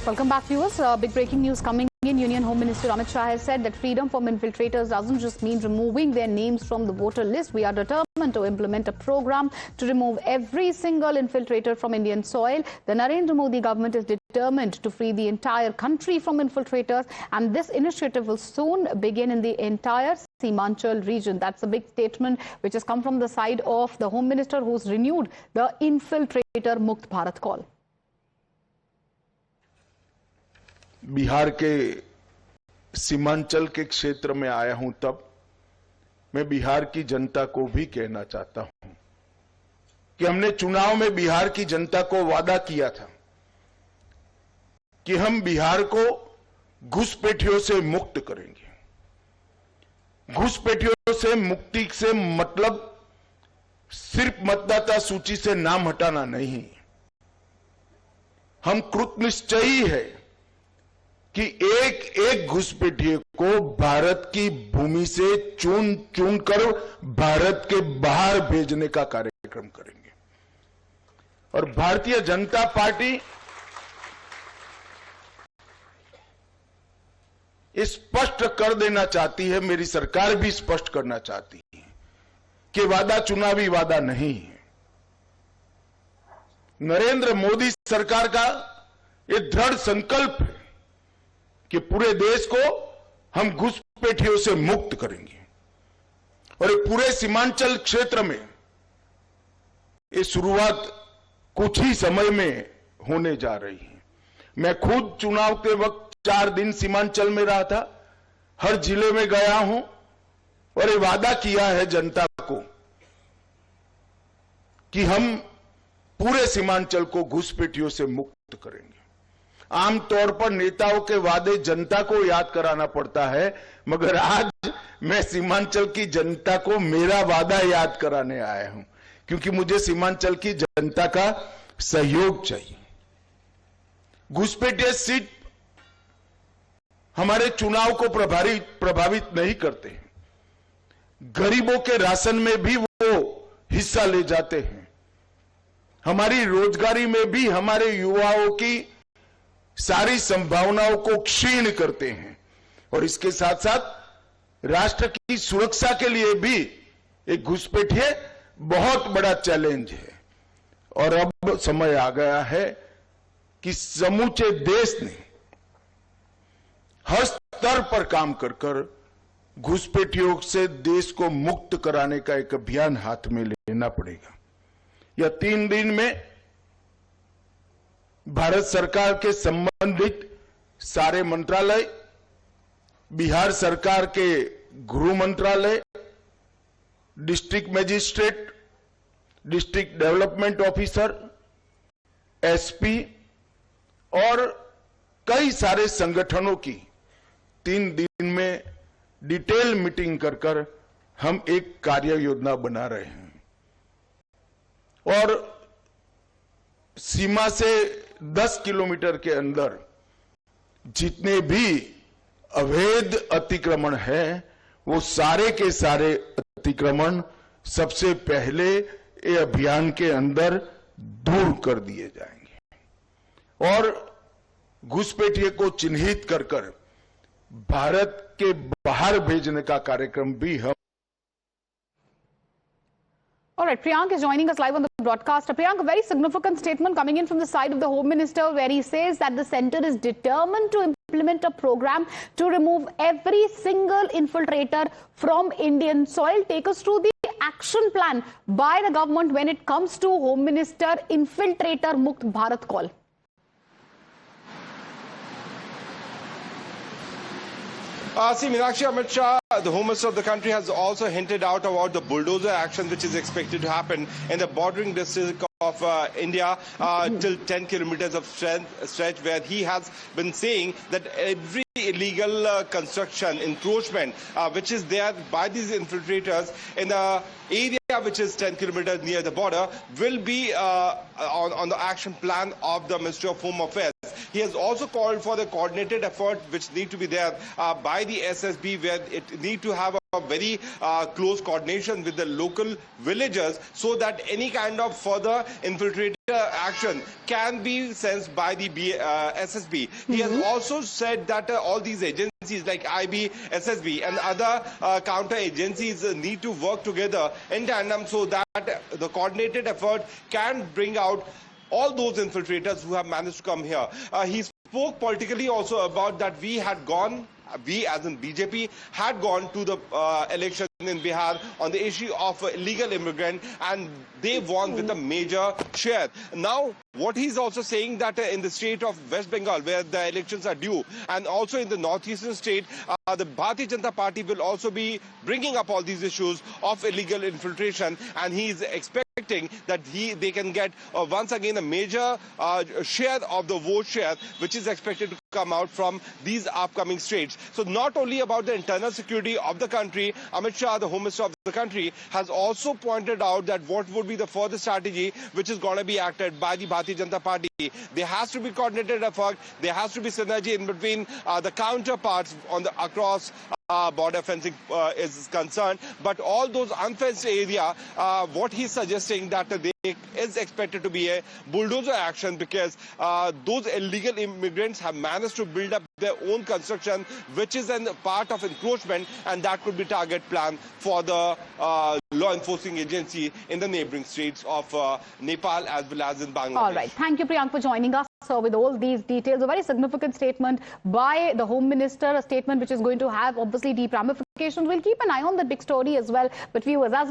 Welcome back, viewers. Big breaking news coming in. Union Home Minister Amit Shah has said that freedom from infiltrators doesn't just mean removing their names from the voter list. We are determined to implement a program to remove every single infiltrator from Indian soil. The Narendra Modi government is determined to free the entire country from infiltrators, and this initiative will soon begin in the entire Simanchal region. That's a big statement which has come from the side of the Home Minister, who's renewed the infiltrator Mukt Bharat call. Bihar के सीमांचल के क्षेत्र में आया हूं, तब मैं बिहार की जनता को भी कहना चाहता हूं कि हमने चुनाव में बिहार की जनता को वादा किया था कि हम बिहार को घुसपैठियों से मुक्त करेंगे। घुसपैठियों से मुक्ति से मतलब सिर्फ मतदाता सूची से नाम हटाना नहीं, हम कृतनिश्चयी है कि एक एक घुसपैठिए को भारत की भूमि से चुन चुन कर भारत के बाहर भेजने का कार्यक्रम करेंगे। और भारतीय जनता पार्टी स्पष्ट कर देना चाहती है, मेरी सरकार भी स्पष्ट करना चाहती है कि वादा चुनावी वादा नहीं है। नरेंद्र मोदी सरकार का यह दृढ़ संकल्प है कि पूरे देश को हम घुसपैठियों से मुक्त करेंगे और ये पूरे सीमांचल क्षेत्र में ये शुरुआत कुछ ही समय में होने जा रही है। मैं खुद चुनाव के वक्त 4 दिन सीमांचल में रहा था, हर जिले में गया हूं और ये वादा किया है जनता को कि हम पूरे सीमांचल को घुसपैठियों से मुक्त करेंगे। आमतौर पर नेताओं के वादे जनता को याद कराना पड़ता है, मगर आज मैं सीमांचल की जनता को मेरा वादा याद कराने आया हूं, क्योंकि मुझे सीमांचल की जनता का सहयोग चाहिए। घुसपैठिए सीट हमारे चुनाव को प्रभावित नहीं करते, गरीबों के राशन में भी वो हिस्सा ले जाते हैं, हमारी रोजगारी में भी हमारे युवाओं की सारी संभावनाओं को क्षीण करते हैं और इसके साथ साथ राष्ट्र की सुरक्षा के लिए भी एक घुसपैठिए बहुत बड़ा चैलेंज है। और अब समय आ गया है कि समूचे देश ने हर स्तर पर काम कर कर घुसपैठियों से देश को मुक्त कराने का एक अभियान हाथ में लेना पड़ेगा। यह 3 दिन में भारत सरकार के संबंधित सारे मंत्रालय, बिहार सरकार के गृह मंत्रालय, district magistrate, district development officer, SP और कई सारे संगठनों की 3 दिन में डिटेल मीटिंग कर कर हम एक कार्य योजना बना रहे हैं और सीमा से 10 किलोमीटर के अंदर जितने भी अवैध अतिक्रमण हैं, वो सारे के सारे अतिक्रमण सबसे पहले ये अभियान के अंदर दूर कर दिए जाएंगे और घुसपैठिए को चिन्हित कर कर भारत के बाहर भेजने का कार्यक्रम भी हम। All right, Priyank is joining us live on the broadcast. Priyank, a very significant statement coming in from the side of the Home Minister, where he says that the centre is determined to implement a program to remove every single infiltrator from Indian soil. Take us through the action plan by the government when it comes to Home Minister infiltrator Mukt Bharat call. See, Meenakshi, Amit Shah, the Home Minister of the country, has also hinted out about the bulldozer action which is expected to happen in the bordering district of India till 10 kilometers of stretch, where he has been saying that every illegal construction, encroachment which is there by these infiltrators in the area which is 10 kilometers near the border will be on the action plan of the Ministry of Home Affairs. He has also called for the coordinated effort which need to be there by the SSB, where it need to have a very close coordination with the local villagers so that any kind of further infiltrator action can be sensed by the SSB. He has also said that all these agencies like IB, SSB and other counter agencies need to work together in tandem so that the coordinated effort can bring out all those infiltrators who have managed to come here. He spoke politically also about that we as in BJP had gone to the election in Bihar on the issue of illegal immigrant and they won with a major share. Now, what he's also saying that in the state of West Bengal, where the elections are due, and also in the northeastern state, the Bharatiya Janata Party will also be bringing up all these issues of illegal infiltration, and he's expecting that they can get once again a major share of the vote share, which is expected to come out from these upcoming states. So not only about the internal security of the country, Amit Shah, the Home Minister of the country, has also pointed out that what would be the further strategy which is going to be acted by the Bharatiya Janata Party. There has to be coordinated effort, there has to be synergy in between the counterparts on the across border fencing is concerned, but all those unfenced area, what he's suggesting that there is expected to be a bulldozer action because those illegal immigrants have managed to build up their own construction, which is a part of encroachment, and that could be target plan for the law enforcing agency in the neighboring states of Nepal as well as in Bangladesh. All right. Thank you, Priyank, for joining us. So with all these details, a very significant statement by the Home Minister, a statement which is going to have obviously deep ramifications. We'll keep an eye on the big story as well. But viewers, as we